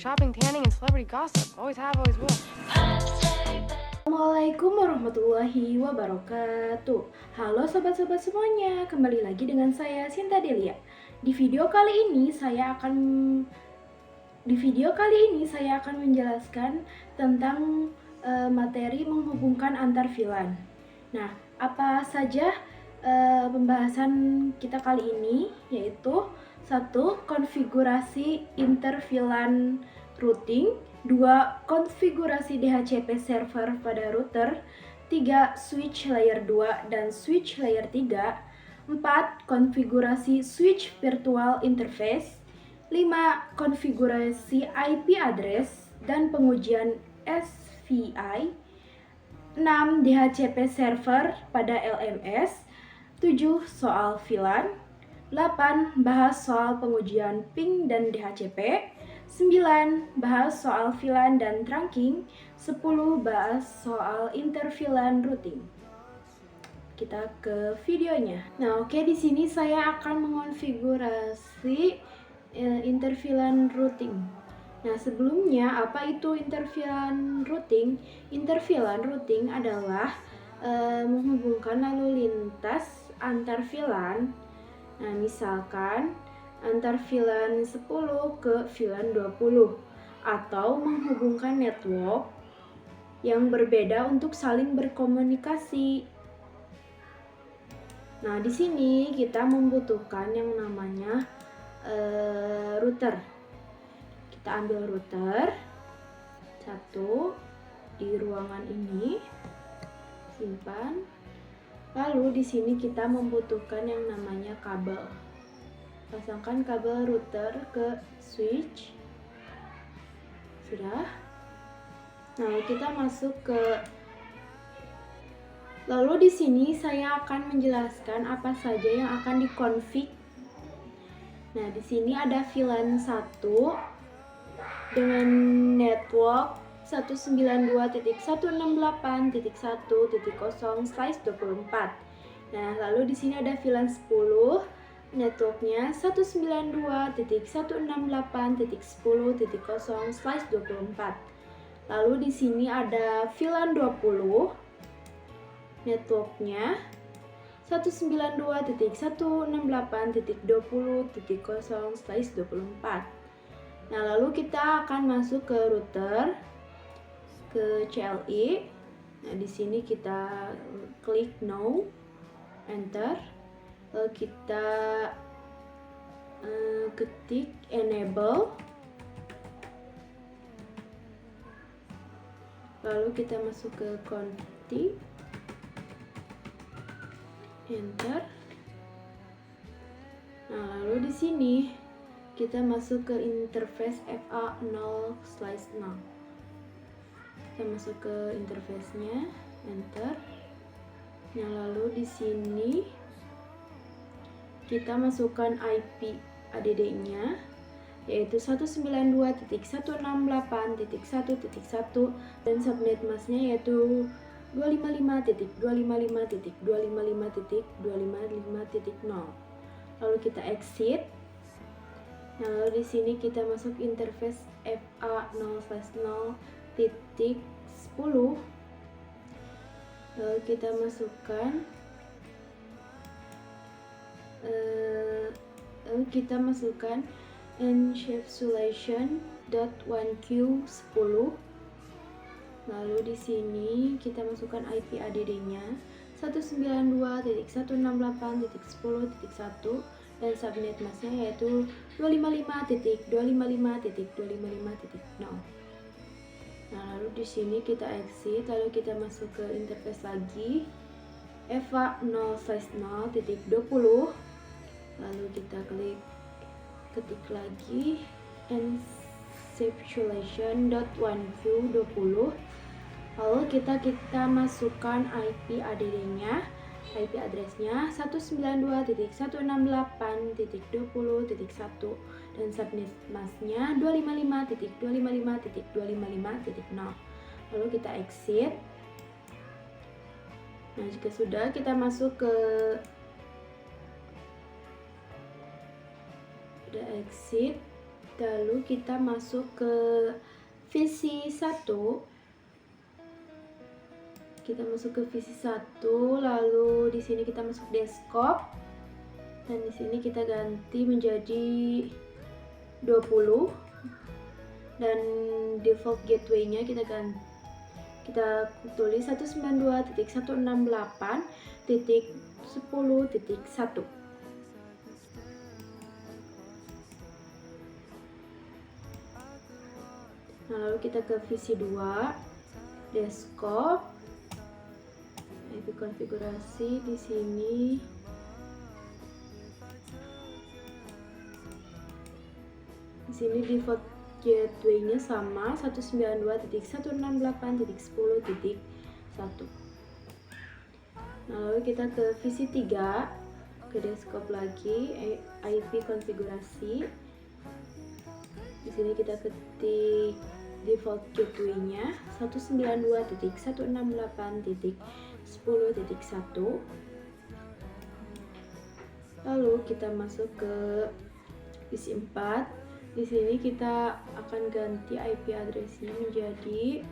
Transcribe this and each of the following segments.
shopping, tanning, and celebrity gossip. Always have, always will. Assalamualaikum warahmatullahi wabarakatuh. Halo sobat-sobat semuanya, kembali lagi dengan saya Sinta Delia. Di video kali ini saya akan menjelaskan tentang materi menghubungkan antar VLAN. Nah, apa saja pembahasan kita kali ini, yaitu 1. Konfigurasi inter-VLAN routing, 2. Konfigurasi DHCP server pada router, 3. Switch layer 2 dan switch layer 3, 4. Konfigurasi switch virtual interface, 5. Konfigurasi IP address dan pengujian SVI, 6. DHCP server pada LMS, 7. Soal VLAN, 8. Bahas soal pengujian ping dan DHCP, 9. Bahas soal VLAN dan trunking, 10. Bahas soal inter-VLAN routing. Kita ke videonya. Nah, oke, di sini saya akan mengonfigurasi inter-VLAN routing. Nah, sebelumnya apa itu inter-VLAN routing? Inter-VLAN routing adalah menghubungkan lalu lintas antar VLAN. Nah, misalkan antar VLAN 10 ke VLAN 20, atau menghubungkan network yang berbeda untuk saling berkomunikasi. Nah, di sini kita membutuhkan yang namanya router. Kita ambil router satu di ruangan ini, simpan. Lalu di sini kita membutuhkan yang namanya kabel. Pasangkan kabel router ke switch. Sudah. Nah, kita masuk ke. Lalu di sini saya akan menjelaskan apa saja yang akan dikonfig. Nah, di sini ada VLAN 1 dengan network 192.168.1.0/24. Nah, lalu di sini ada VLAN 10, networknya 192.168.10.0/24. Lalu di sini ada VLAN 20, networknya 192.168.20.0/24. Nah, lalu kita akan masuk ke router, ke CLI. Nah, di sini kita klik no, enter. Lalu kita ketik enable. Lalu kita masuk ke config, enter. Nah, lalu di sini kita masuk ke interface FA0/0. Kita masuk ke interface-nya, enter. Nah, lalu di sini kita masukkan IP ADD-nya, yaitu 192.168.1.1 dan subnet mask-nya yaitu 255.255.255.255.0. Lalu kita exit. Nah, lalu di sini kita masuk interface FA0/0.10. Lalu kita masukkan encapsulation.1q10. Lalu di sini kita masukkan IP ADD-nya 192.168.10.1 dan subnet mask-nya yaitu 255.255.255.0. Nah, lalu di sini kita exit, lalu kita masuk ke interface lagi FA0/0.20. Lalu kita ketik lagi encapsulation.1q20. Lalu kita masukkan IP ADD-nya, IP address-nya 192.168.20.1 dan subnet mask-nya 255.255.255.0. Lalu kita exit. Nah, jika sudah, kita masuk ke exit. Lalu kita masuk ke visi 1. Kita masuk ke visi 1, lalu di sini kita masuk desktop. Dan di sini kita ganti menjadi 20. Dan default gateway-nya kita tulis 192.168.10.1. Nah, lalu kita ke visi 2, desktop, IP konfigurasi di sini. Di sini default gateway-nya sama 192.168.10.1. Nah, lalu kita ke visi 3, ke desktop lagi, IP konfigurasi. Di sini kita ketik default gateway-nya 192.168.10.1. Lalu kita masuk ke visi 4. Di sini kita akan ganti IP address-nya menjadi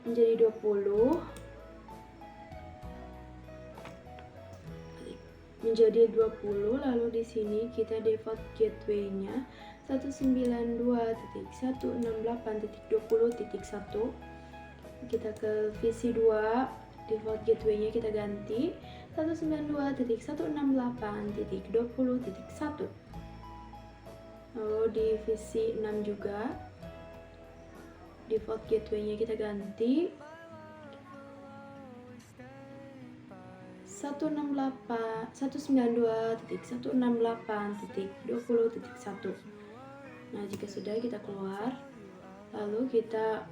20. Lalu di sini kita default gateway-nya 192.168.20.1. Kita ke visi 2, default gateway-nya kita ganti 192.168.20.1. Lalu di visi 6 juga default gateway-nya kita ganti 192.168.20.1. Nah, jika sudah, kita keluar. Lalu kita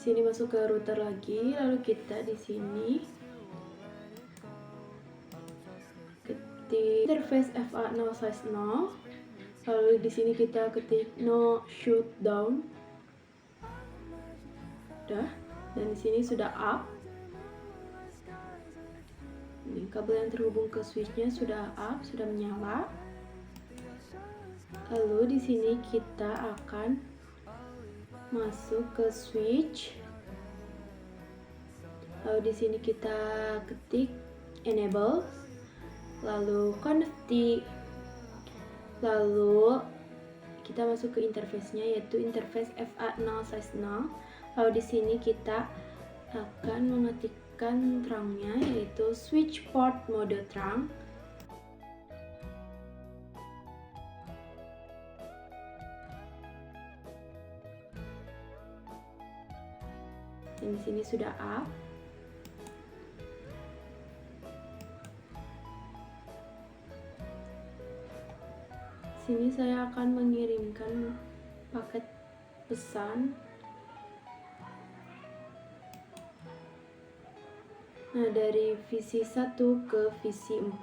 sini masuk ke router lagi. Lalu kita di sini ketik interface FA0 size 0. Lalu di sini kita ketik no shutdown. Udah. Dan di sini sudah up. Ini kabel yang terhubung ke switchnya sudah up, sudah menyala. Lalu di sini kita akan masuk ke switch. Lalu di sini kita ketik enable, lalu connect, lalu kita masuk ke interface-nya, yaitu interface FA0 size 0. Lalu di sini kita akan mengetikkan terangnya, yaitu switch port mode terang. Dan di sini sudah up. Sini saya akan mengirimkan paket pesan. Nah, dari visi 1 ke visi 4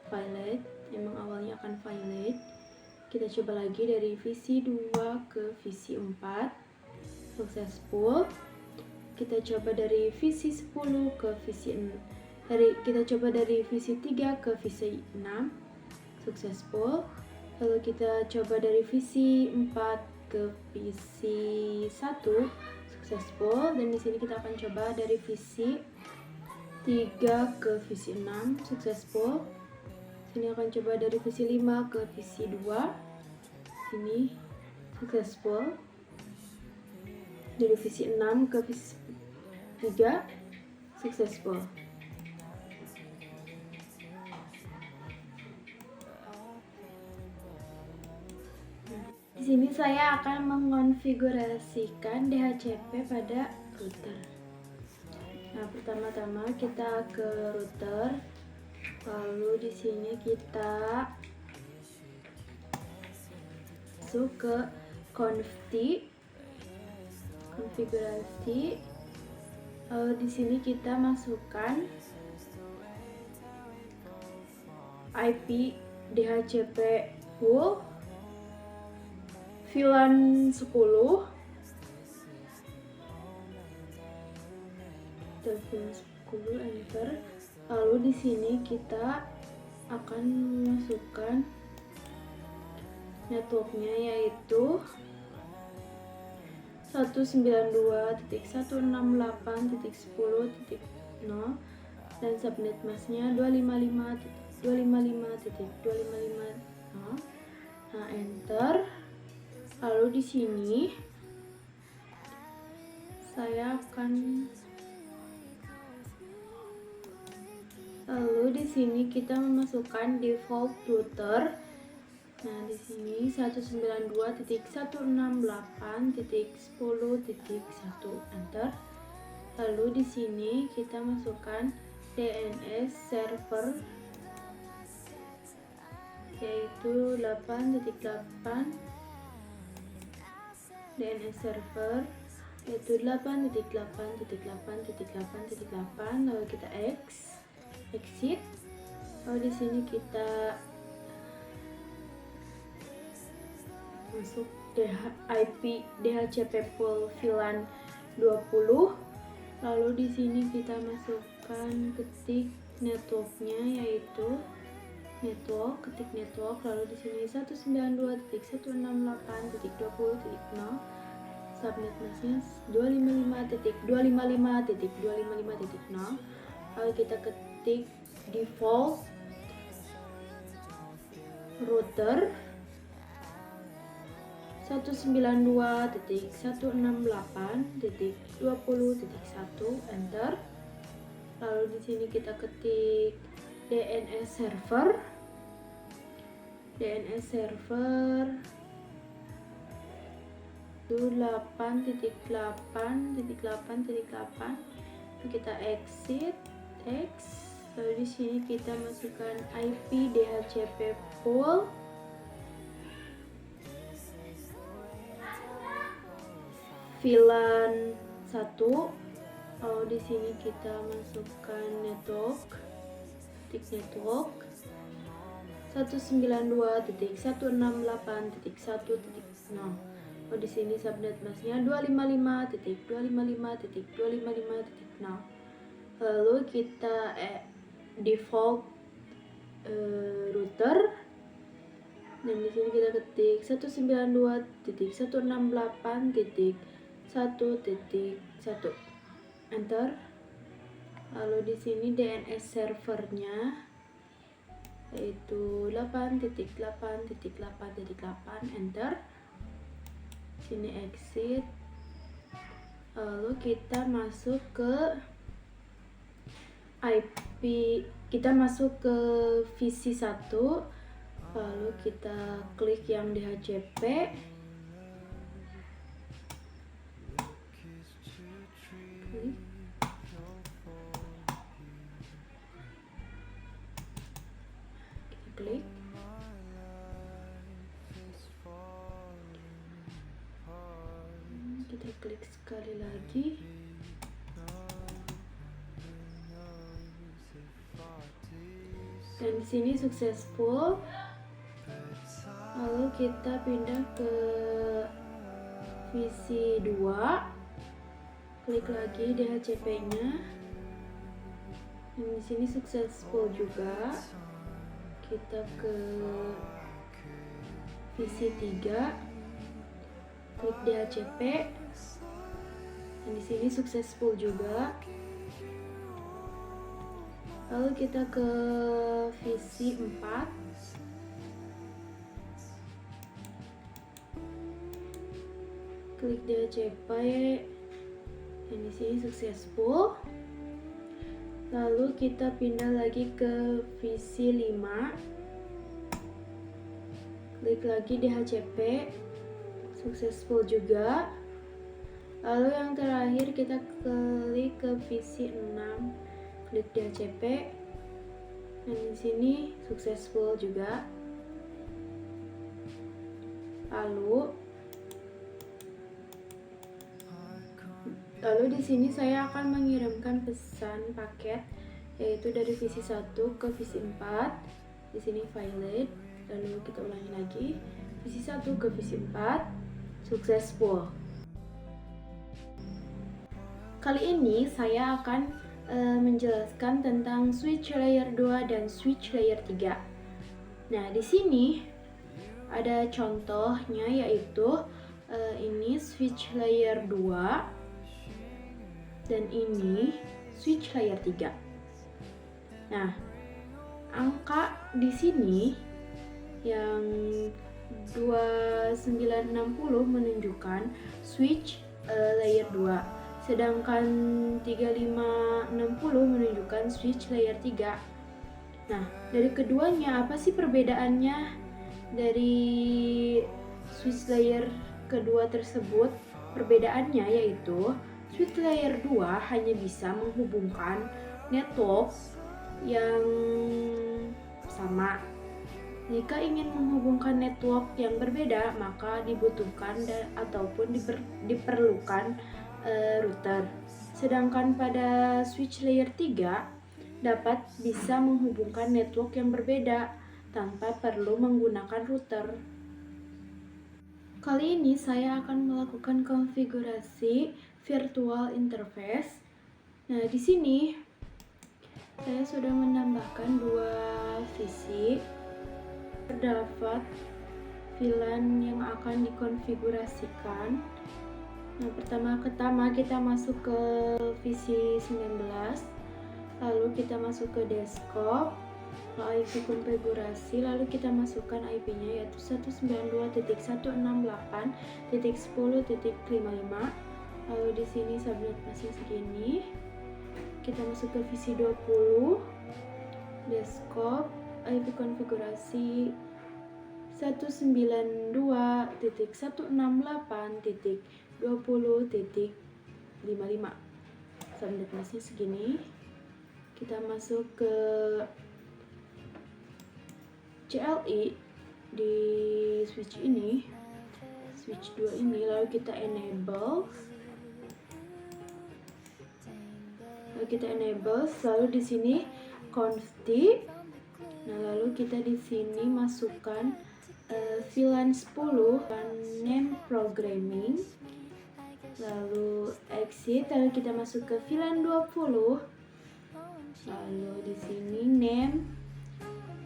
violet, emang awalnya akan violet. Kita coba lagi dari visi 2 ke visi 4 successful. Kita coba dari visi 10 ke visi 6. Kita coba dari visi 3 ke visi 6 successful. Lalu kita coba dari visi 4 ke visi 1 successful. Dan di sini kita akan coba dari visi 3 ke visi 6 successful. Sini akan coba dari visi 5 ke visi 2. Ini successful. Dari visi 6 ke visi 3 successful. Di sini saya akan mengonfigurasikan DHCP pada router. Nah, pertama-tama kita ke router, lalu di sini kita masuk ke konfigurasi. Lalu di sini kita masukkan IP DHCP full VLAN 10, telepon 10 enter. Lalu di sini kita akan memasukkan networknya, yaitu 192.168.10.0 dan subnet masknya 255.255.255.0. Nah, enter. Lalu di sini saya akan kita memasukkan default router. Nah, di sini 192.168.10.1 enter. Lalu di sini kita masukkan DNS server, yaitu 8.8 DNS server yaitu 8.8.8.8.8. Lalu kita exit. Lalu di sini kita masuk IP DHCP pool VLAN 20. Lalu di sini kita masukkan ketik networknya, yaitu ketik network. Lalu di sini 192.168.20.0. subnet masknya 255.255.255.0. Lalu kita ketik default router 192.168.20.1 enter. Lalu di sini kita ketik DNS server 8.8.8.8. Kita exit. Lalu di sini kita masukkan IP DHCP pool VLAN 1. Lalu di sini kita masukkan network, ketik network 192.168.1.0. Lalu di sini subnet masknya 255.255.255.0. Lalu kita default router, dan di sini kita ketik 192.168.1.1 enter. Lalu di sini DNS servernya yaitu 8.8.8.8 enter. Sini exit. Lalu kita masuk ke IP, kita masuk ke VC 1. Lalu kita klik yang DHCP. Klik. Kita klik sekali lagi. Dan di sini successful. Lalu kita pindah ke VC 2. Klik lagi DHCP-nya. Dan di sini successful juga. Kita ke VC 3. Klik DHCP. Dan di sini successful juga. Lalu kita ke VC 4. Klik DHCP. Dan di sini successful. Lalu kita pindah lagi ke VC 5. Klik lagi DHCP. Successful juga. Lalu yang terakhir kita klik ke VC 6. Klik DHCP. Dan di sini successful juga. Lalu di sini saya akan mengirimkan pesan paket, yaitu dari VC 1 ke VC 4. Di sini valid. Lalu kita ulangi lagi. VC 1 ke VC 4 successful. Kali ini saya akan menjelaskan tentang switch layer 2 dan switch layer 3. Nah, di sini ada contohnya, yaitu ini switch layer 2 dan ini switch layer 3. Nah, angka di sini yang 2960 menunjukkan switch layer 2, sedangkan 3560 menunjukkan switch layer 3. Nah, dari keduanya apa sih perbedaannya dari switch layer kedua tersebut? Perbedaannya yaitu switch layer 2 hanya bisa menghubungkan network yang sama. Jika ingin menghubungkan network yang berbeda, maka dibutuhkan ataupun diperlukan router. Sedangkan pada switch layer 3 dapat bisa menghubungkan network yang berbeda tanpa perlu menggunakan router. Kali ini saya akan melakukan konfigurasi virtual interface. Nah, di sini saya sudah menambahkan 2 VC. Terdapat VLAN yang akan dikonfigurasikan. Nah, pertama kita masuk ke VC 19, lalu kita masuk ke desktop, lalu IP konfigurasi, lalu kita masukkan IP-nya yaitu 192.168.10.55. Lalu di sini subnet masih segini. Kita masuk ke VC 20, desktop, IP konfigurasi 192.168.20.55. Subnet masih segini. Kita masuk ke CLI di switch ini, switch 2 ini, lalu kita enable. Lalu di sini conft. Nah, lalu kita di sini masukkan VLAN 10 dan name programming. Lalu exit, lalu kita masuk ke VLAN 20. Lalu di sini name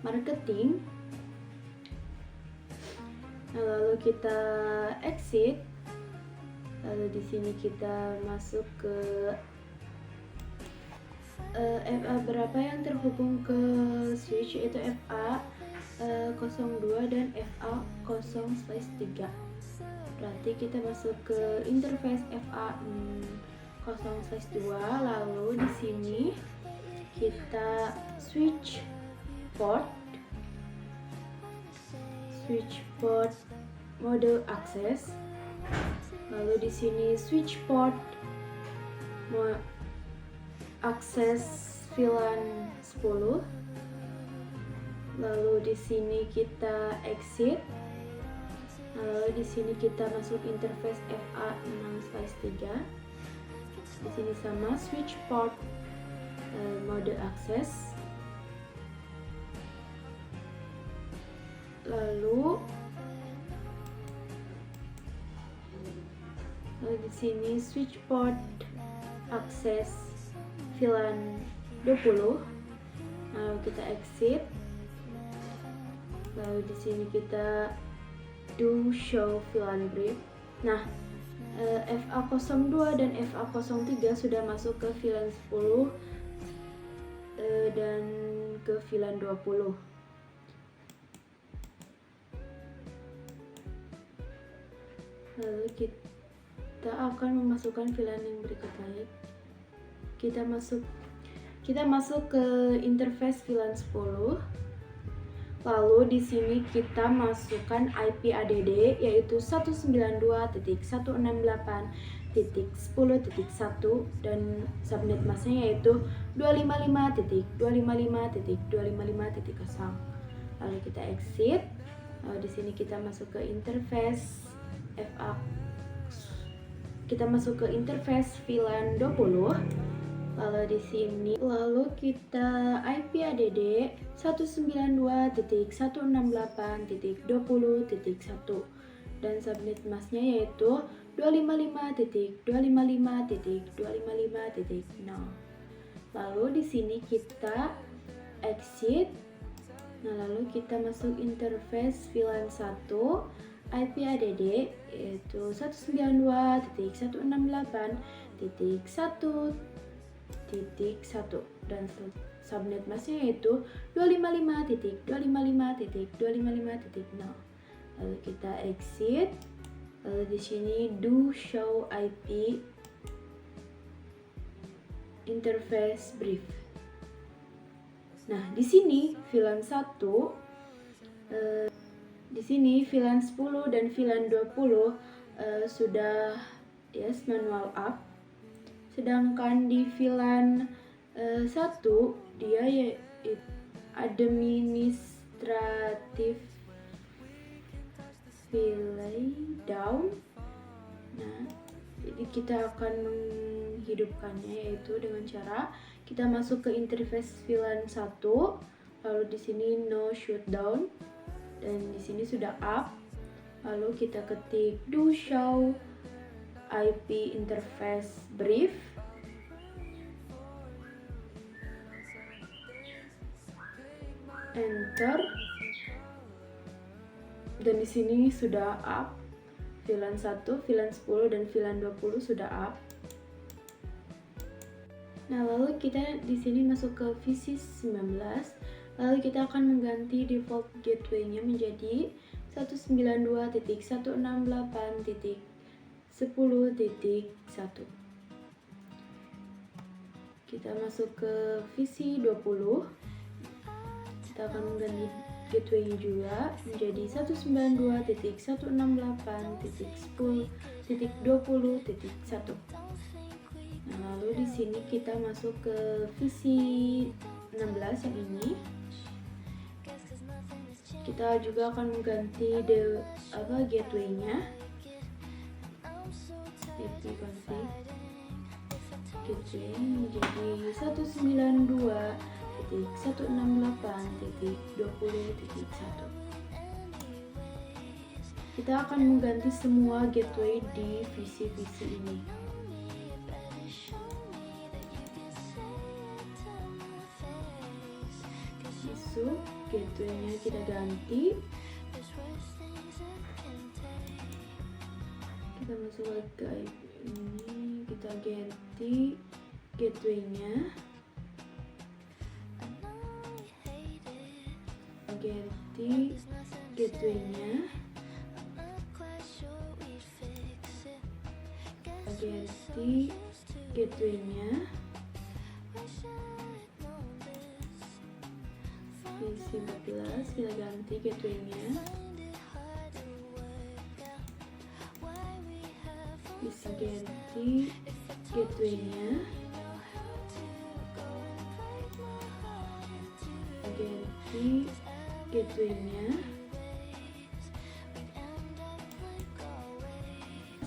marketing. Nah, lalu kita exit. Lalu di sini kita masuk ke FA berapa yang terhubung ke switch, yaitu FA 02 dan FA 0/3. Berarti kita masuk ke interface FA 0/2, lalu di sini kita switch port mode access. Lalu di sini switch port akses VLAN 10. Lalu di sini kita exit. Lalu di sini kita masuk interface FA 6/3. Di sini sama switch port mode akses. Lalu di sini switch port akses VLAN 20. Lalu kita exit. Lalu di sini kita do show VLAN brief. Nah, FA 02 dan FA 03 sudah masuk ke VLAN 10 dan ke VLAN 20. Lalu kita akan memasukkan VLAN yang berikut lagi. Kita masuk ke interface VLAN 10. Lalu di sini kita masukkan IP ADD yaitu 192.168.10.1 dan subnet masknya yaitu 255.255.255.0. Lalu kita exit. Lalu di sini kita masuk ke interface FA. Kita masuk ke interface VLAN 20. Lalu di sini kita IP ADD 192.168.20.1 dan subnet masknya yaitu 255.255.255.0. Lalu di sini kita exit. Nah, lalu kita masuk interface VLAN 1 IP add yaitu 192.168.1.1 dan subnet masknya yaitu 255.255.255.0. Lalu kita exit. Lalu di sini do show IP interface brief. Nah, di sini VLAN 1 di sini VLAN 10 dan VLAN 20 sudah manual up. Sedangkan di VLAN 1 dia administratif relay down. Nah, jadi kita akan menghidupkannya yaitu dengan cara kita masuk ke interface VLAN 1, lalu di sini no shutdown, dan di sini sudah up. Lalu kita ketik do show IP interface brief. Enter. Dan di sini sudah up. VLAN 1, VLAN 10 dan VLAN 20 sudah up. Nah, lalu kita di sini masuk ke VC 19. Lalu kita akan mengganti default gateway-nya menjadi 192.168.10.1. Kita masuk ke VC 20. Kita akan mengganti gateway-nya juga menjadi 192.168.10.20.1. Nah, lalu di sini kita masuk ke VC 16 yang ini. Kita juga akan mengganti gateway-nya. Gateway config gateway menjadi 192.168.20.1. Kita akan mengganti semua gateway di VC ini. Masuk, gateway-nya kita ganti. Kita masuk lagi ke ini, kita ganti gateway-nya. Ganti gateway-nya. Ganti gateway-nya. VC 14 kita ganti gateway-nya. Bisa ganti gateway-nya. Ganti gateway-nya.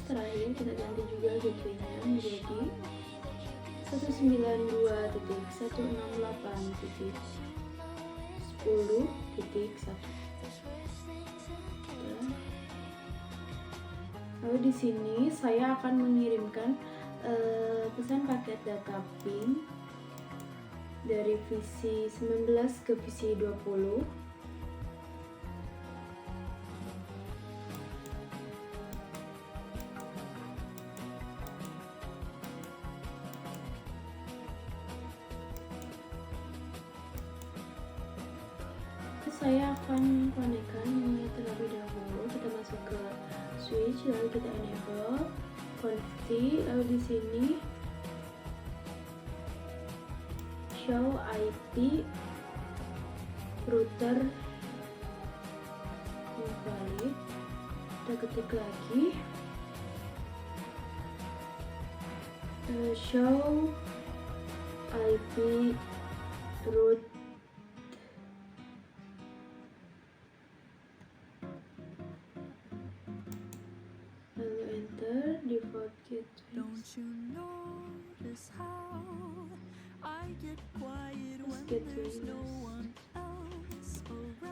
Terakhir kita ganti juga gateway-nya menjadi 192.168.10.1. Lalu di sini saya akan mengirimkan pesan paket data ping dari VC 19 ke VC 20. Saya akan konekkan terlebih dahulu. Kita masuk ke switch, lalu kita enable config, lalu di sini show IP router invalid. Kita ketik lagi show IP root default gateway.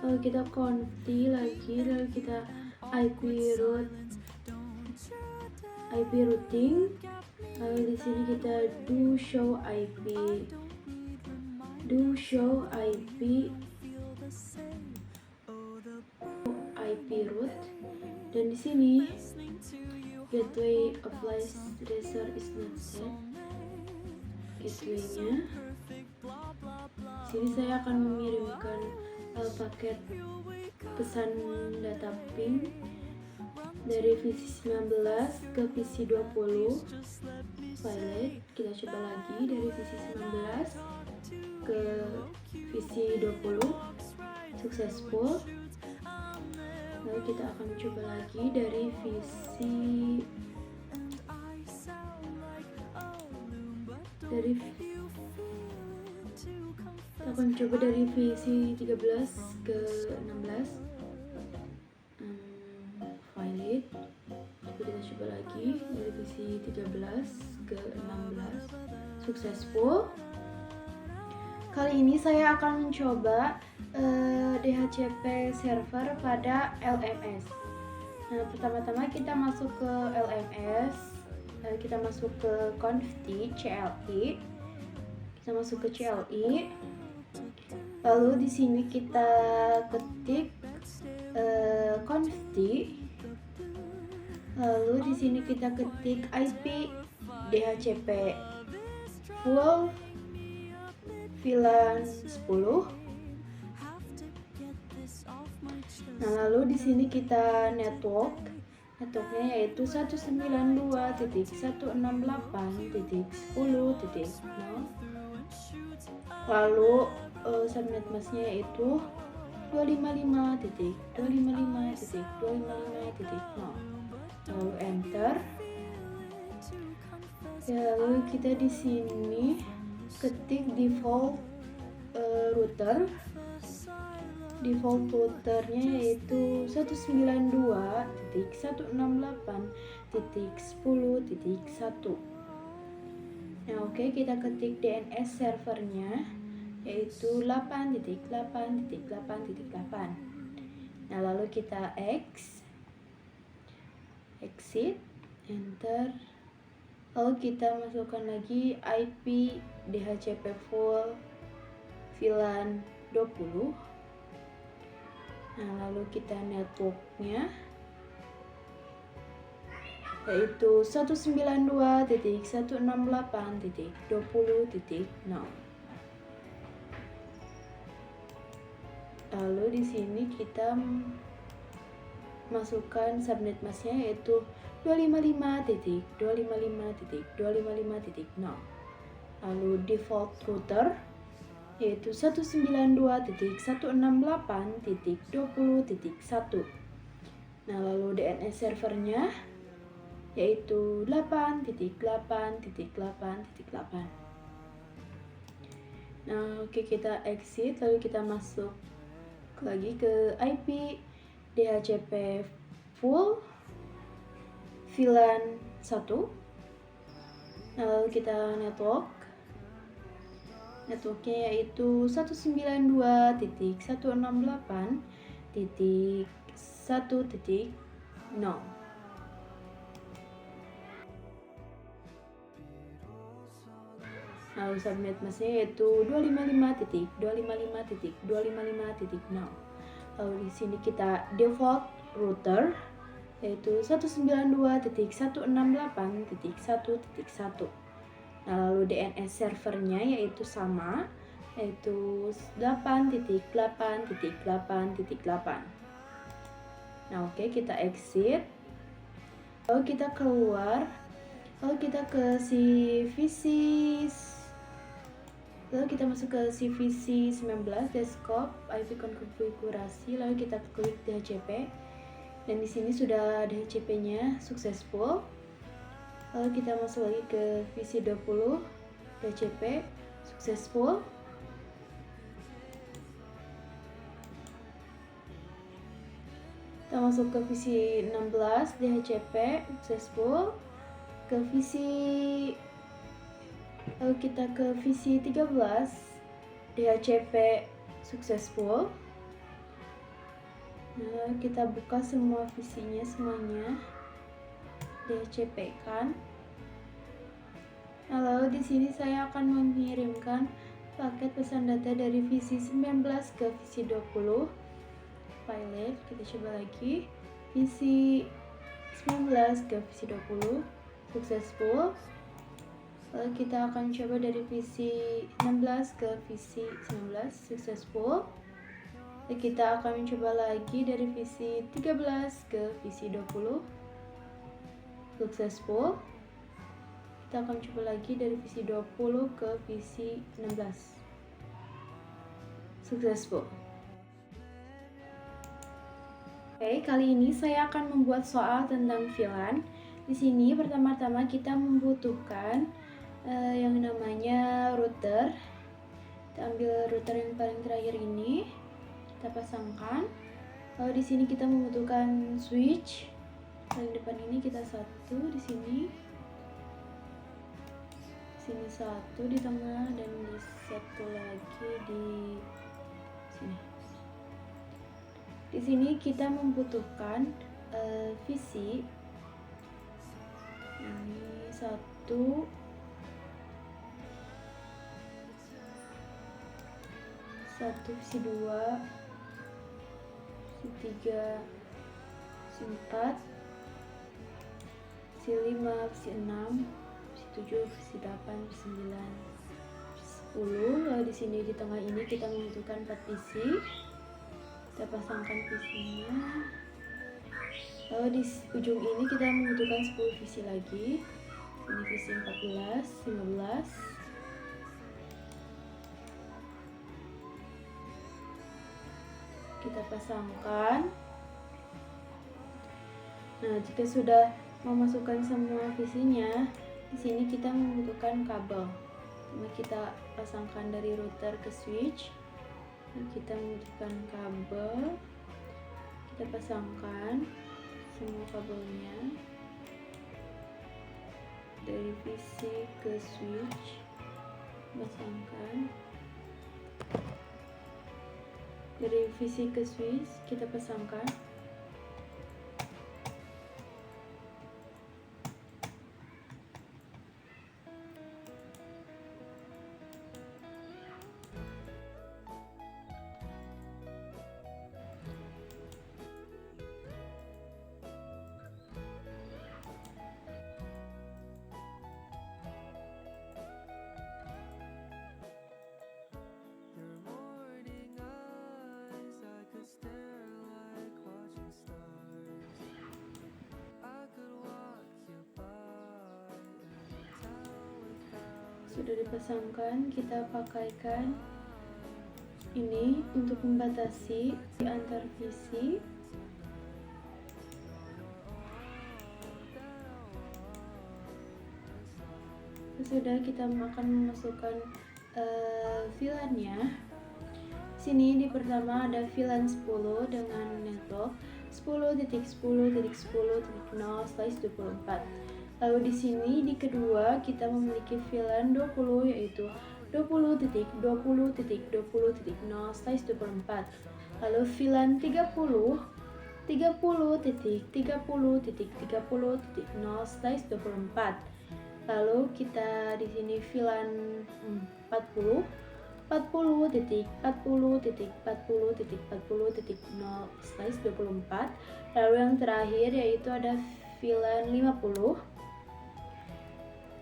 Lalu kita konfi lagi, lalu kita IP routing. Lalu di sini kita do show IP do show IP root, dan di sini gateway applies tracer is not set. Gateway-nya sini saya akan mengirimkan paket pesan data ping dari VC 19 ke VC 20 pilot. Kita coba lagi dari VC 19 ke VC 20 successful. Lalu kita akan coba lagi dari VC kita akan coba dari VC 13 ke 16 valid. Kita coba lagi dari VC 13 ke 16 successful. Kali ini saya akan mencoba DHCP server pada LMS. Nah, pertama-tama kita masuk ke LMS, kita masuk ke conft CLI, kita masuk ke CLI, lalu di sini kita ketik conft, lalu di sini kita ketik IP DHCP full VLAN 10. Nah, lalu di sini kita networknya yaitu 192.168.10.0. Lalu subnet masknya yaitu 255.255.255.0. Lalu enter. Ya, lalu kita di sini ketik default router. Default routernya yaitu 192.168.10.1. Nah, oke, kita ketik DNS servernya yaitu 8.8.8.8. Nah, lalu kita exit, enter. Lalu kita masukkan lagi IP DHCP full VLAN 20. Nah, lalu kita networknya yaitu 192.168.20.0. Lalu di sini kita masukkan subnet masknya yaitu 255.255.255.0. Lalu default router yaitu 192.168.20.1. Nah, lalu DNS servernya yaitu 8.8.8.8. Nah, oke, kita exit, lalu kita masuk lagi ke IP DHCP full VLAN 1. Nah, lalu kita networknya yaitu 192.168.1.0. Lalu subnet masknya yaitu 255.255.255.0. Lalu di sini kita default router yaitu 192.168.1.1. Nah, lalu DNS servernya yaitu sama, yaitu 8.8.8.8. Nah, oke, kita exit. Lalu kita keluar. Lalu kita ke lalu kita masuk ke CVC 19 desktop IP konfigurasi, lalu kita klik DHCP. Dan di sini sudah DHCP-nya successful. Lalu kita masuk lagi ke VC 20 DHCP successful. Kita masuk ke VC 16 DHCP successful. Lalu kita ke VC 13 DHCP successful. Nah, kita buka semua VC-nya semuanya, DHCP kan. Nah, lalu di sini saya akan mengirimkan paket pesan data dari visi 19 ke visi 20. Pilot, kita coba lagi. Visi 19 ke visi 20, successful. Lalu kita akan coba dari visi 16 ke visi 19, successful. Lalu kita akan mencoba lagi dari visi 13 ke visi 20, successful. Kita akan coba lagi dari visi 20 ke visi 16, successful. Oke, kali ini saya akan membuat soal tentang VLAN. Di sini pertama-tama kita membutuhkan yang namanya router. Kita ambil router yang paling terakhir ini, kita pasangkan. Lalu di sini kita membutuhkan switch. Paling depan ini kita satu di sini. Sini satu di tengah dan di satu lagi di sini. Di sini kita membutuhkan visi ini satu, visi 2, visi 3, visi 4, visi 5, visi 6, visi 7, visi 8, visi 9, visi 10. Lalu di sini di tengah ini kita membutuhkan 4 visi. Kita pasangkan visinya. Lalu di ujung ini kita membutuhkan 10 visi lagi. Ini visi 14, 15. Kita pasangkan. Nah, jika sudah memasukkan semua visinya, di sini kita membutuhkan kabel. Kita pasangkan dari router ke switch. Kita membutuhkan kabel. Kita pasangkan semua kabelnya dari visi ke switch. Pasangkan dari visi ke switch, kita pasangkan. Sudah dipasangkan, kita pakaikan ini untuk membatasi antar visi. Sudah, kita akan memasukkan VLAN-nya. Sini di pertama ada VLAN 10 dengan network 10.10.10.0/24. Lalu di sini di kedua kita memiliki VLAN 20, yaitu 20.20.20.0/24. Lalu VLAN 30 30.30.30.0/24. Lalu kita di sini VLAN 40 40.40.40.40.0/24. Lalu yang terakhir yaitu ada VLAN 50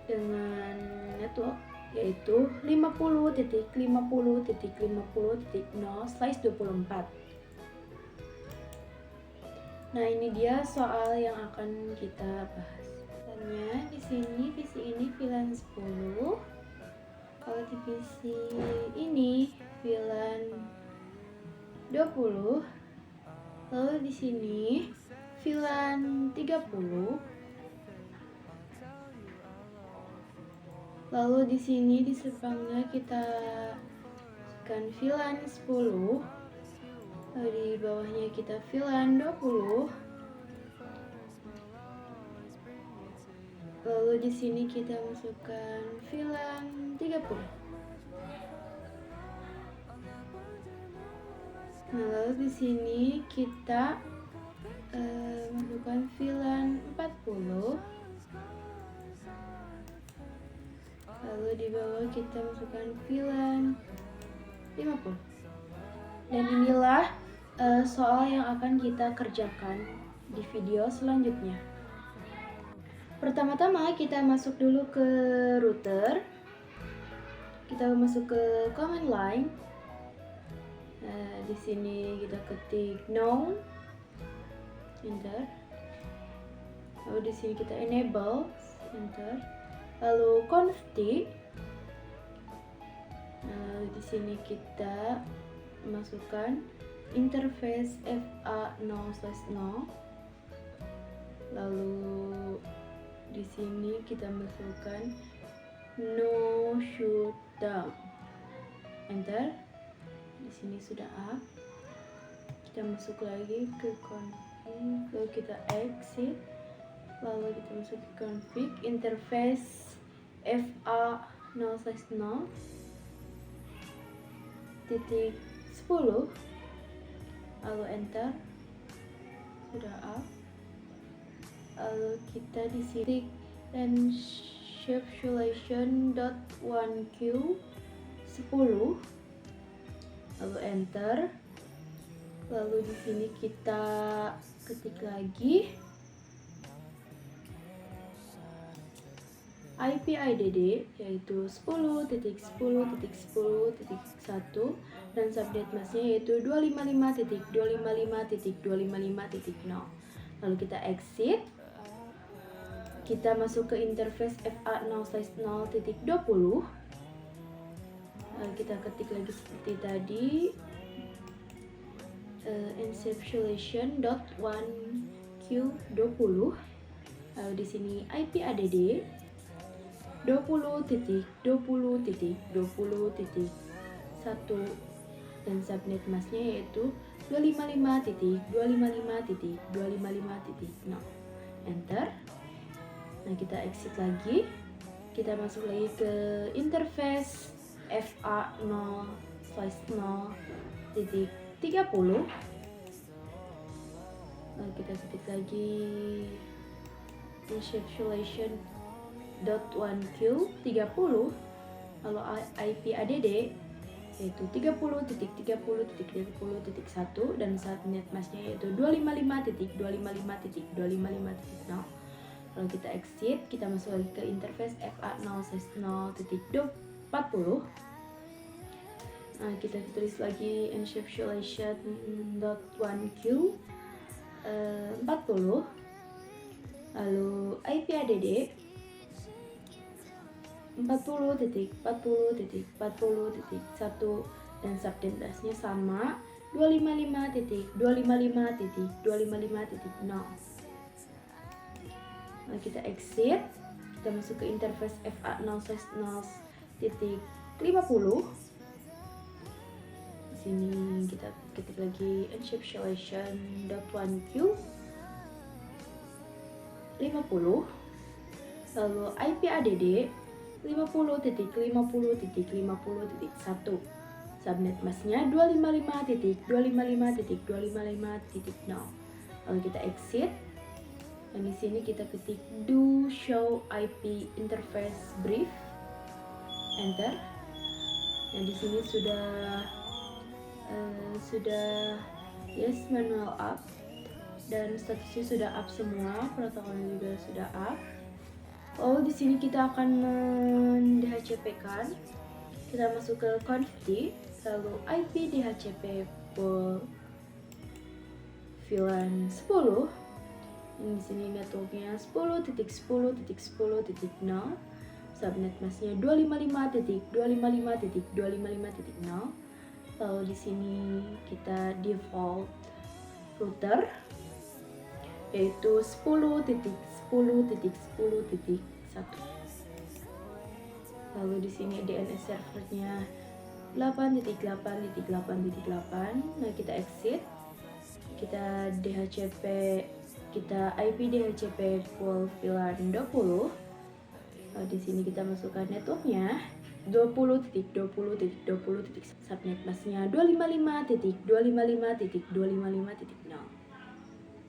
dengan network yaitu 50.50.50.0/24. Nah, ini dia soal yang akan kita bahas. Di sini visi ini VLAN 10. Kalau di visi ini VLAN 20. Lalu di sini VLAN 30. Lalu di sini di sebelahnya kita kan VLAN 10. Lalu di bawahnya kita VLAN 20. Lalu di sini kita masukkan VLAN 30. Nah, lalu di sini kita masukkan VLAN 40. Lalu di bawah kita masukkan VLAN 50. Dan inilah soal yang akan kita kerjakan di video selanjutnya. Pertama-tama kita masuk dulu ke router. Kita masuk ke command line. Di sini kita ketik no, enter. Lalu di sini kita enable, enter. Lalu conft. Di sini kita masukkan interface FA0/0. Lalu di sini kita masukkan no shutdown, enter. Di sini sudah up. Kita masuk lagi ke config, lalu kita exit. Lalu kita masuk ke config interface FA0/0 titik 10, lalu enter. Sudah up. Lalu kita di sini encapsulation.1q 10, lalu enter. Lalu di sini kita ketik lagi IP add yaitu 10.10.10.1 dan subnet masknya yaitu 255.255.255.0. Lalu kita exit. Kita masuk ke interface FA0/0.20. Lalu kita ketik lagi seperti tadi encapsulation.1q20. Lalu di sini IP add 20.20.20.1 dan subnet masknya yaitu 255.255.255.0. Enter. Nah, kita exit lagi. Kita masuk lagi ke interface FA0/0.30. Lalu kita ketik lagi encapsulation.1q30. Lalu IP add yaitu 30.30.30.1 dan subnet masknya yaitu 255.255.255.0. Lalu kita exit, kita masuk lagi ke interface FA0/0.40. Nah, kita tulis lagi encapsulation.1q40. Lalu IP add 40.40.40.1 dan subnet masknya sama 255.255.255.0. Nah, kita exit, kita masuk ke interface FA0/0.50. Di sini kita ketik lagi encapsulation.1q50. Lalu IP add 50.50.50.1. Subnet masknya 255.255.255.0. Lalu kita exit. Dan di sini kita ketik do show IP interface brief, enter. Dan di sini sudah yes manual up dan statusnya sudah up semua, protokolnya juga sudah up. Lalu di sini kita akan DHCP-kan. Kita masuk ke config, lalu IP DHCP pool VLAN 10. Di sini networknya 10.10.10.0, subnet masknya 255.255.255.0. Lalu di sini kita default router yaitu 10.10.10.1. Lalu di sini DNS servernya 8.8.8.8. Nah, kita exit, kita DHCP, kita IP DHCP pool VLAN 20. Di sini kita masukkan networknya 20.20.20. Subnet masknya 255.255.255.0.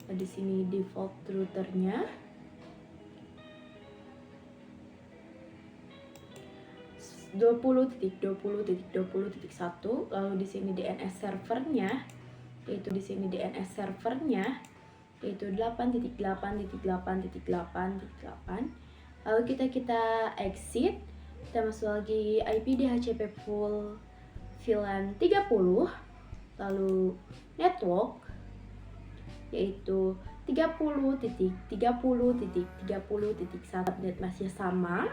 Di sini default routernya. 20.20.20.1, lalu di sini DNS servernya, yaitu di sini DNS servernya yaitu 8.8.8.8.8. Lalu kita exit, kita masuk lagi IP DHCP full VLAN 30, lalu network yaitu 30.30.30.1, update masih sama.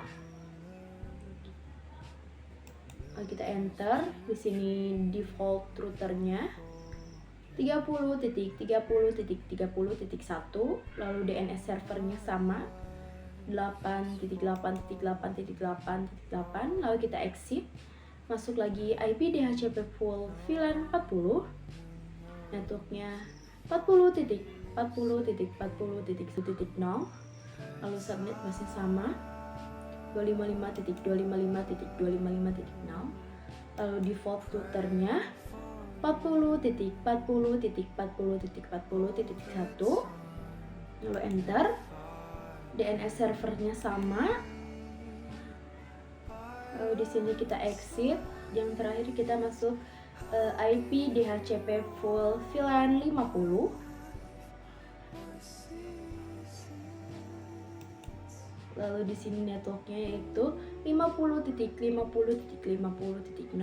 Lalu kita enter, di sini default routernya 30.30.30.1, lalu DNS servernya sama 8.8.8.8, lalu kita exit, masuk lagi IP DHCP full VLAN 40, networknya 40.40.40.1.0, lalu subnet masih sama 255.255.255.0, lalu default routernya 40.40.40.40.1, lalu enter, DNS servernya sama. Lalu di sini kita exit, yang terakhir kita masuk IP DHCP full VLAN 50, lalu di sini networknya yaitu 50.50.50.0,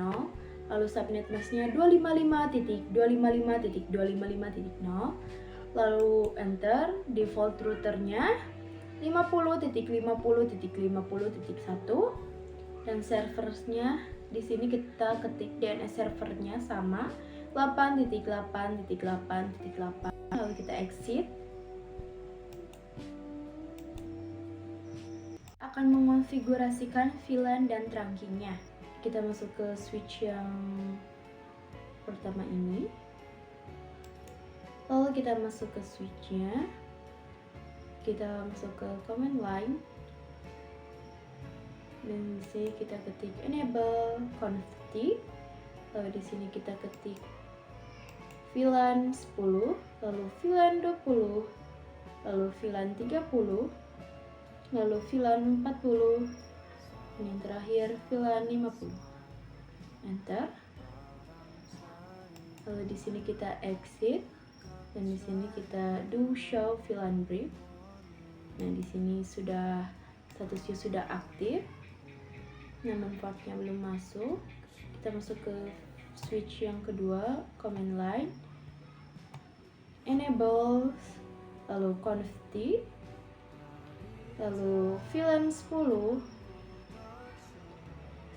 lalu subnet masknya 255.255.255.0, lalu enter, default routernya 50.50.50.1, dan servernya di sini kita ketik DNS servernya sama 8.8.8.8, lalu kita exit. Akan mengonfigurasikan VLAN dan trunkingnya. Kita masuk ke switch yang pertama ini, lalu kita masuk ke switchnya, kita masuk ke command line, dan di sini kita ketik enable conft, lalu di sini kita ketik VLAN 10, lalu VLAN 20, lalu VLAN 30, lalu VLAN 40, dan yang terakhir VLAN 50. Enter. Lalu di sini kita exit, dan di sini kita do show VLAN brief. Nah, di sini sudah statusnya sudah aktif, namun portnya belum masuk. Kita masuk ke switch yang kedua, command line, enable, lalu conft, lalu VLAN 10,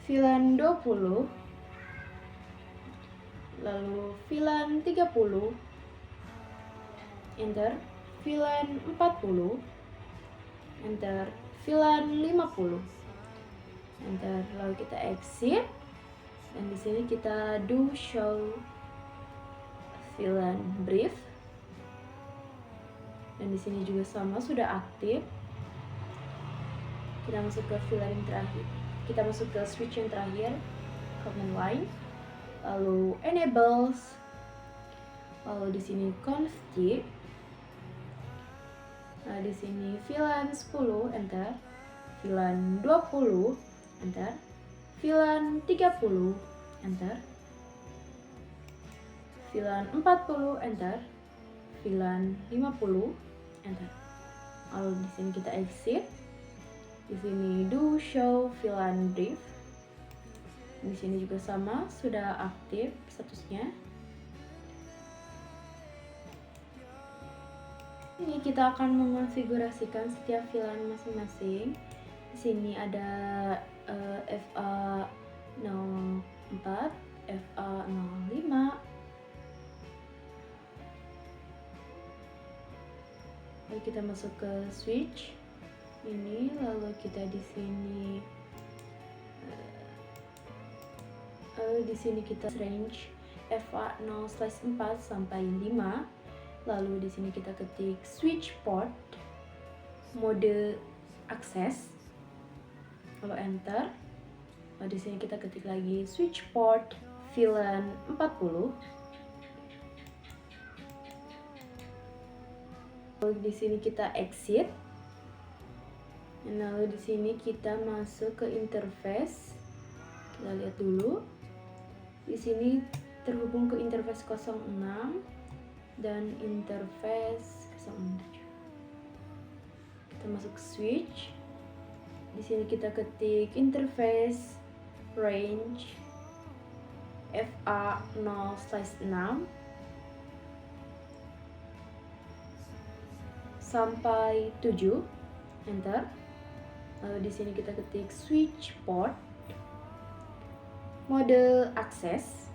VLAN 20, lalu VLAN 30, enter, VLAN 40, enter, VLAN 50, enter, lalu kita exit, dan di sini kita do show VLAN brief, dan di sini juga sama sudah aktif. Kita masuk ke VLAN yang terakhir, kita masuk ke switch yang terakhir, command line, lalu enables, lalu di sini conft, nah di sini VLAN 10, enter, VLAN 20, enter, VLAN 30, enter, VLAN 40, enter, VLAN 50, enter. Lalu di sini kita exit. Di sini do show VLAN brief. Di sini juga sama, sudah aktif statusnya. Ini kita akan mengonfigurasikan setiap VLAN masing-masing. Di sini ada FA04, FA05, lalu kita masuk ke switch ini, lalu kita di sini di sini kita range FA0/4 sampai 5, lalu di sini kita ketik switch port mode akses, lalu enter, lalu di sini kita ketik lagi switch port VLAN 40, lalu di sini kita exit. Lalu di sini kita masuk ke interface. Kita lihat dulu. Di sini terhubung ke interface 06 dan interface 07. Kita masuk switch. Di sini kita ketik interface range FA0/6 sampai 7, enter. Lalu di sini kita ketik switch port mode akses,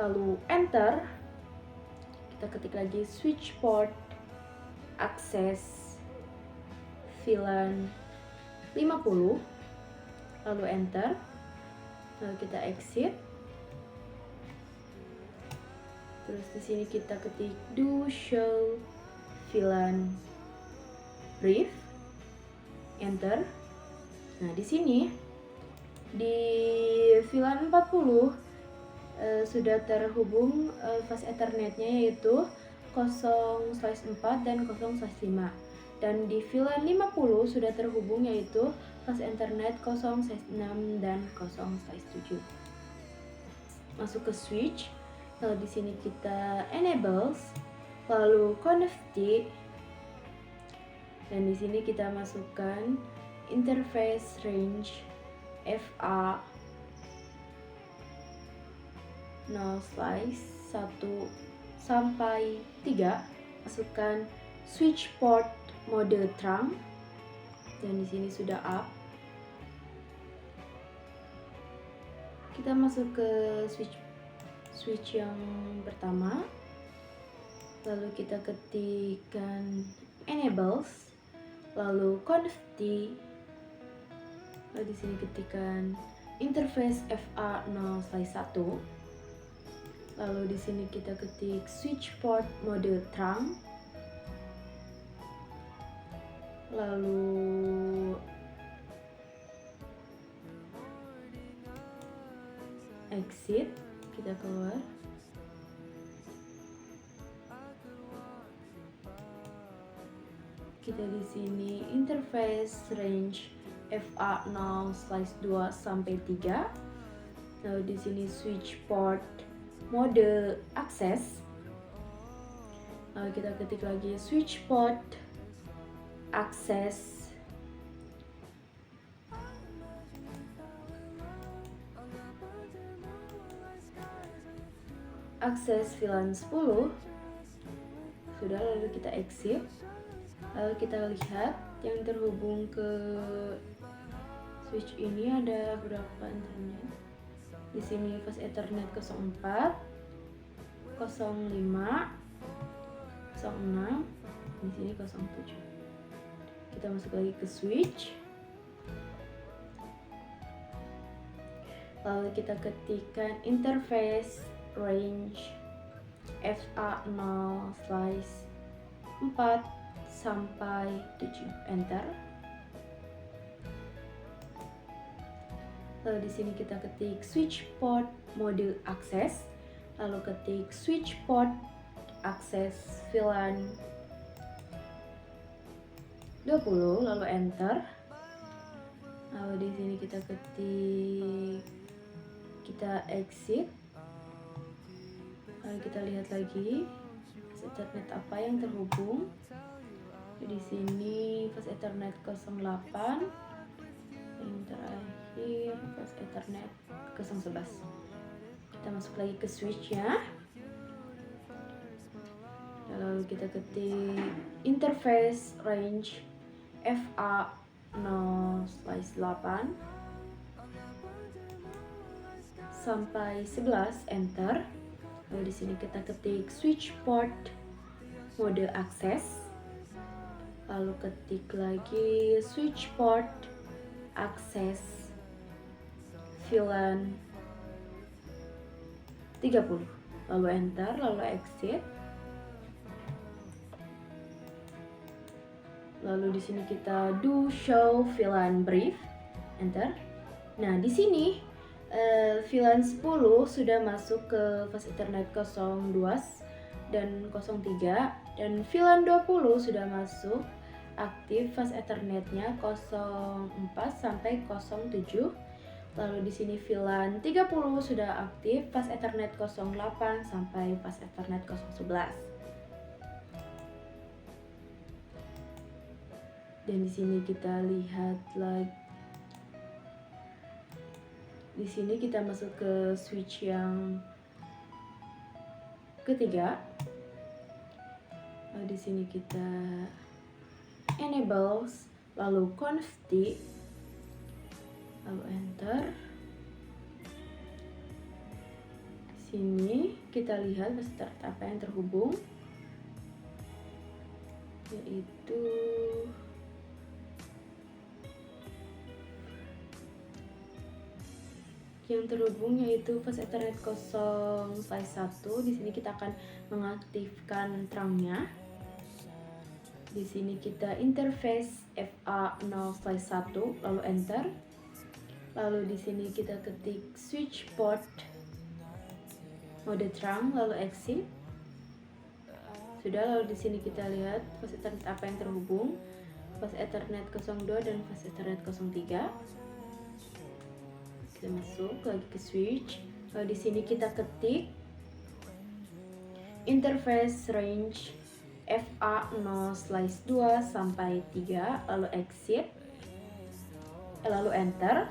lalu enter. Kita ketik lagi switch port akses VLAN 50, lalu enter. Lalu kita exit. Terus di sini kita ketik do show VLAN brief, enter. Nah, di sini di VLAN 40 sudah terhubung fast ethernetnya yaitu 0/4 dan 0/5. Dan di VLAN 50 sudah terhubung yaitu fast ethernet 0/6 dan 0/7. Masuk ke switch. Lalu di sini kita enables, lalu connectivity, dan di sini kita masukkan interface range FA 0/1 sampai 3. Masukkan switch port mode trunk, dan di sini sudah up. Kita masuk ke switch yang pertama, lalu kita ketikkan enables, lalu connectivity, lalu di sini ketikkan interface FA 0/1, lalu di sini kita ketik switch port mode trunk, lalu exit, kita keluar. Kita di sini interface range FA 0/2 sampai 3. Lalu di sini switch port mode akses. Lalu kita ketik lagi switch port akses VLAN 10. Sudah, lalu kita exit. Lalu kita lihat yang terhubung ke switch ini ada berapa internet. Di sini fast ethernet 04, 05, 06, di sini 07. Kita masuk lagi ke switch. Lalu kita ketikkan interface range FA 0/4 sampai 7, enter. Lalu di sini kita ketik switch port mode akses, lalu ketik switch port akses VLAN 20, lalu enter. Lalu di sini kita ketik, kita exit. Lalu kita lihat lagi fast ethernet apa yang terhubung. Di sini fast ethernet 08, yang terakhir fast ethernet 011. Kita masuk lagi ke switch-nya. Lalu kita ketik interface range FA 0/8 sampai 11, enter. Lalu di sini kita ketik switch port mode akses, lalu ketik lagi switch port akses VLAN 30, lalu enter, lalu exit. Lalu di sini kita do show VLAN brief, enter. Nah, di sini VLAN 10 sudah masuk ke fast ethernet 02 dan 03, dan VLAN 20 sudah masuk aktif fast ethernetnya 04 sampai 07. Lalu di sini VLAN 30 sudah aktif, fast Ethernet 08 sampai fast Ethernet 011. Dan di sini kita lihat lagi. Di sini kita masuk ke switch yang ketiga. Lalu di sini kita enables, lalu conft, lalu enter. Di sini kita lihat peserta apa yang terhubung, yaitu fast Ethernet 0/1. Di sini kita akan mengaktifkan terangnya. Di sini kita interface FA0/1 lalu enter. Lalu di sini kita ketik switch port mode terang lalu exit. Sudah, lalu di sini kita lihat fast Ethernet apa yang terhubung, fast Ethernet 02 dan fast Ethernet 03. Kita masuk lagi ke switch. Lalu di sini kita ketik interface range FA0/2 sampai 3 lalu exit, lalu enter.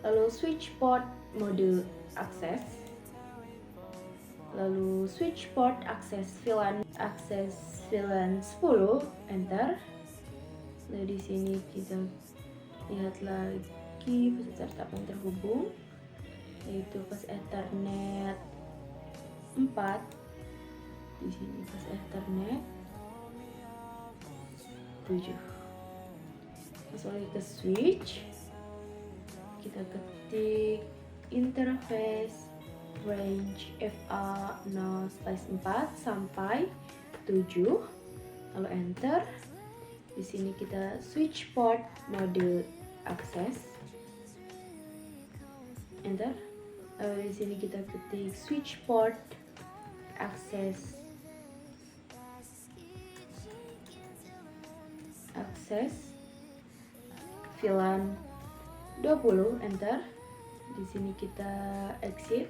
Lalu switch port mode access, lalu switch port access VLAN 10 enter. Lalu di sini kita lihat lagi peserta apa yang terhubung, yaitu fast Ethernet 4. Di sini fast Ethernet 7. Masuk lagi ke switch. Kita ketik interface range FA0/4 sampai 7, lalu enter. Di sini kita switch port mode access, enter. Lalu di sini kita ketik switch port access VLAN 20, enter. Di sini kita exit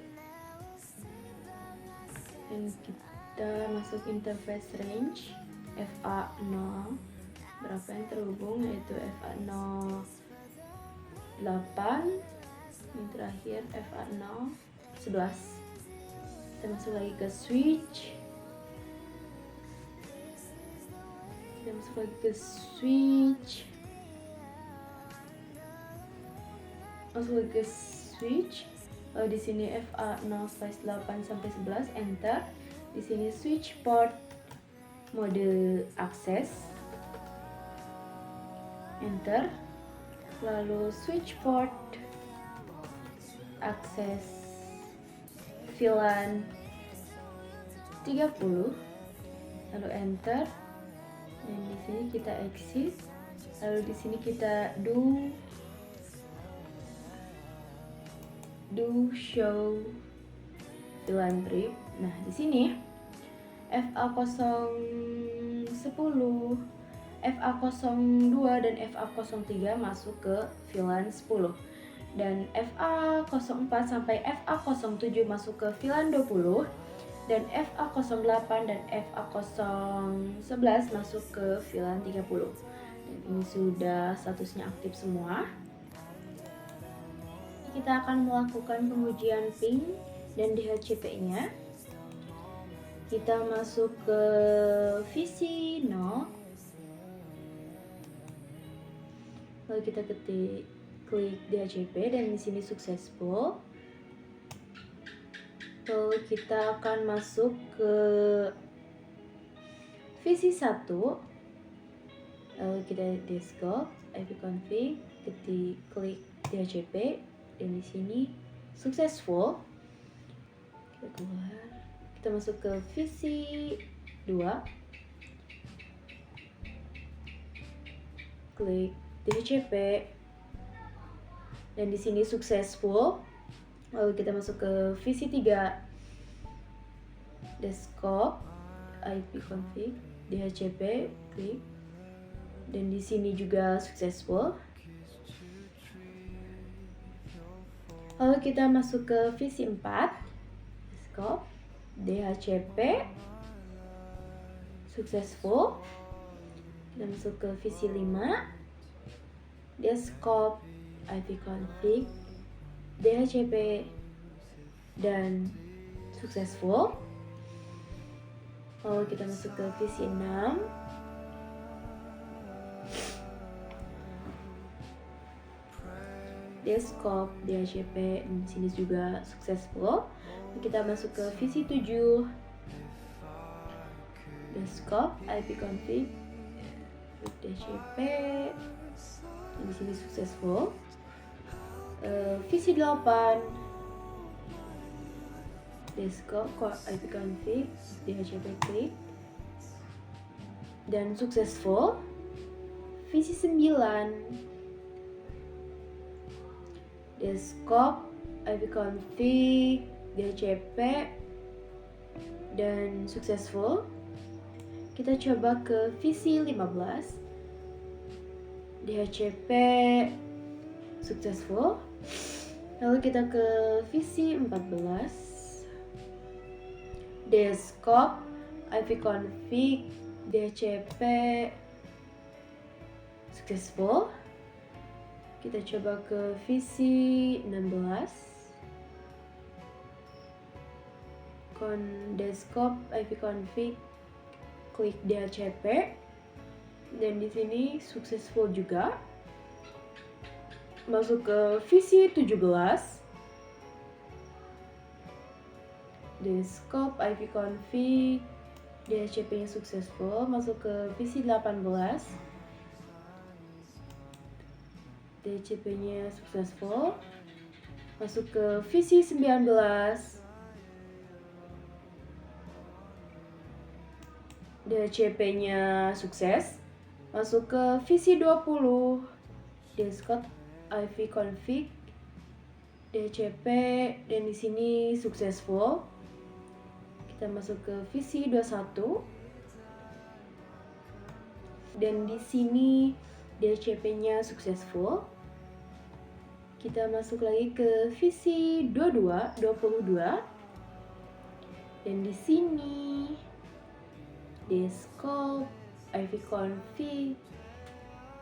dan kita masuk interface range FA0 berapa yang terhubung, yaitu FA08, yang terakhir FA011. Kita masuk lagi ke switch. Lalu di sini FA0/8 sampai 11, enter. Di sini switch port mode access, enter. Lalu switch port access VLAN 30, lalu enter. Dan di sini kita exit. Lalu di sini kita do show VLAN trip. Nah, di sini FA010, FA02 dan FA03 masuk ke VLAN 10. Dan FA04 sampai FA07 masuk ke VLAN 20. Dan FA08 dan FA011 masuk ke VLAN 30. Dan ini sudah statusnya aktif semua. Kita akan melakukan pengujian ping dan DHCP-nya. Kita masuk ke visi 0. Lalu kita klik DHCP dan di sini successful. Lalu kita akan masuk ke visi 1. Lalu kita desktop, ipconfig, klik DHCP. Dan di sini successful. Kita keluar. Kita masuk ke visi 2. Klik DHCP. Dan di sini successful. Lalu kita masuk ke visi 3. Desktop, ipconfig, DHCP, klik. Dan di sini juga successful. Lalu kita masuk ke visi 4, scope DHCP successful. Kita masuk ke visi 5, dia scope IV config DHCP dan successful. Lalu kita masuk ke visi 6, dia scope DHCP dan di sini juga successful. Kita masuk ke visi 7, dia scope IP config DHCP dan di sini successful. Visi 8, dia scope IP config DHCP click dan successful. Visi 9, dia scope IP config DHCP dan successful. Kita coba ke visi 15, DHCP successful. Lalu kita ke visi 14, desktop IV config DHCP successful. Kita coba ke visi 16, desktop IV config klik DHCP dan di sini successful juga. Masuk ke visi 17, desktop IV config DHCP nya successful. Masuk ke visi 18, DHCP nya successful. Masuk ke visi 19, DHCP-nya sukses. Masuk ke visi 20, desktop IV config DHCP dan di sini successful. Kita masuk ke visi 21 dan di sini DHCP-nya successful. Kita masuk lagi ke visi 22 dan di sini desktop IV config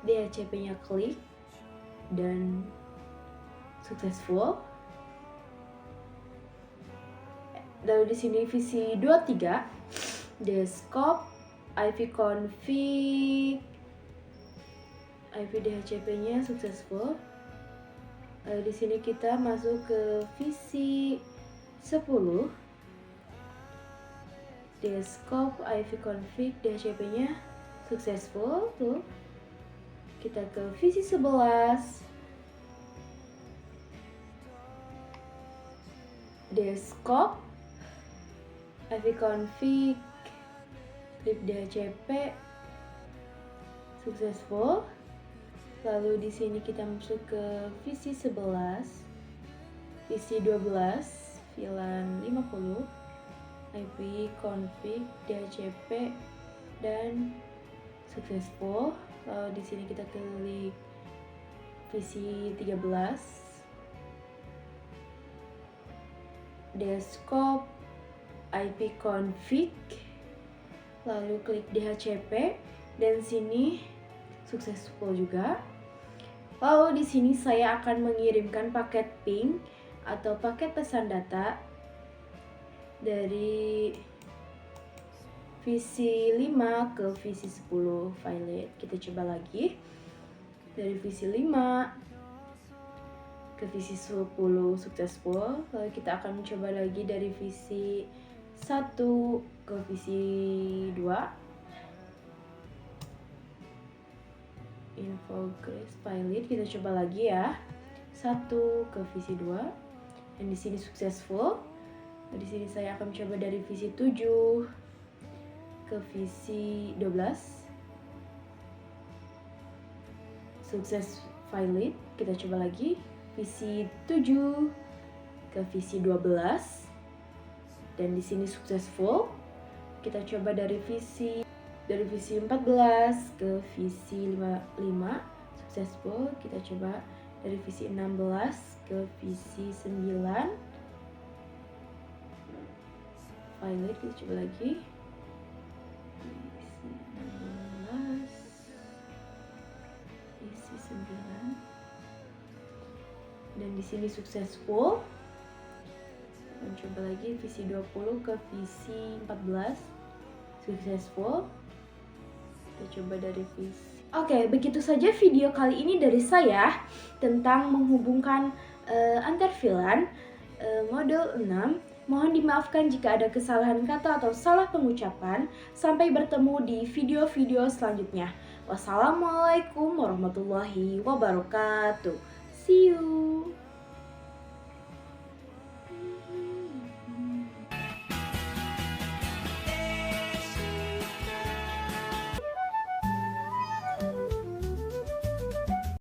DHCP-nya klik dan successful. Lalu di sini visi 23, desktop IV config IV DHCP-nya successful. Lalu di sini kita masuk ke visi 10, desktop IV config DHCP-nya successful tuh. Kita ke visi 11, desktop IV config klik DHCP successful. Lalu di sini kita masuk ke visi 11, visi 12, VLAN 50, IP config DHCP dan successful. Lalu di sini kita klik visi 13, desktop IP config, lalu klik DHCP dan sini successful juga. Lalu di sini saya akan mengirimkan paket ping atau paket pesan data dari visi 5 ke visi 10 Violet. Kita coba lagi. Dari visi 5 ke visi 10 successful. Lalu kita akan mencoba lagi dari visi 1 ke visi 2. Infograph Violet. Kita coba lagi ya. 1 ke visi 2 dan di sini successful. Nah, di sini saya akan mencoba dari visi 7 ke visi 12. Sukses Violet. Kita coba lagi visi 7 ke visi 12 dan di sini successful. Kita coba dari visi 14 ke visi 5 successful. Kita coba dari visi 16 ke visi 9. Violet, kita coba lagi. Visi 16, visi 9. Dan di sini successful. Mencoba lagi visi 20 ke visi 14. Successful. Kita coba dari visi. Oke, begitu saja video kali ini dari saya tentang menghubungkan antar VLAN model 6. Mohon dimaafkan jika ada kesalahan kata atau salah pengucapan. Sampai bertemu di video-video selanjutnya. Wassalamualaikum warahmatullahi wabarakatuh. See you.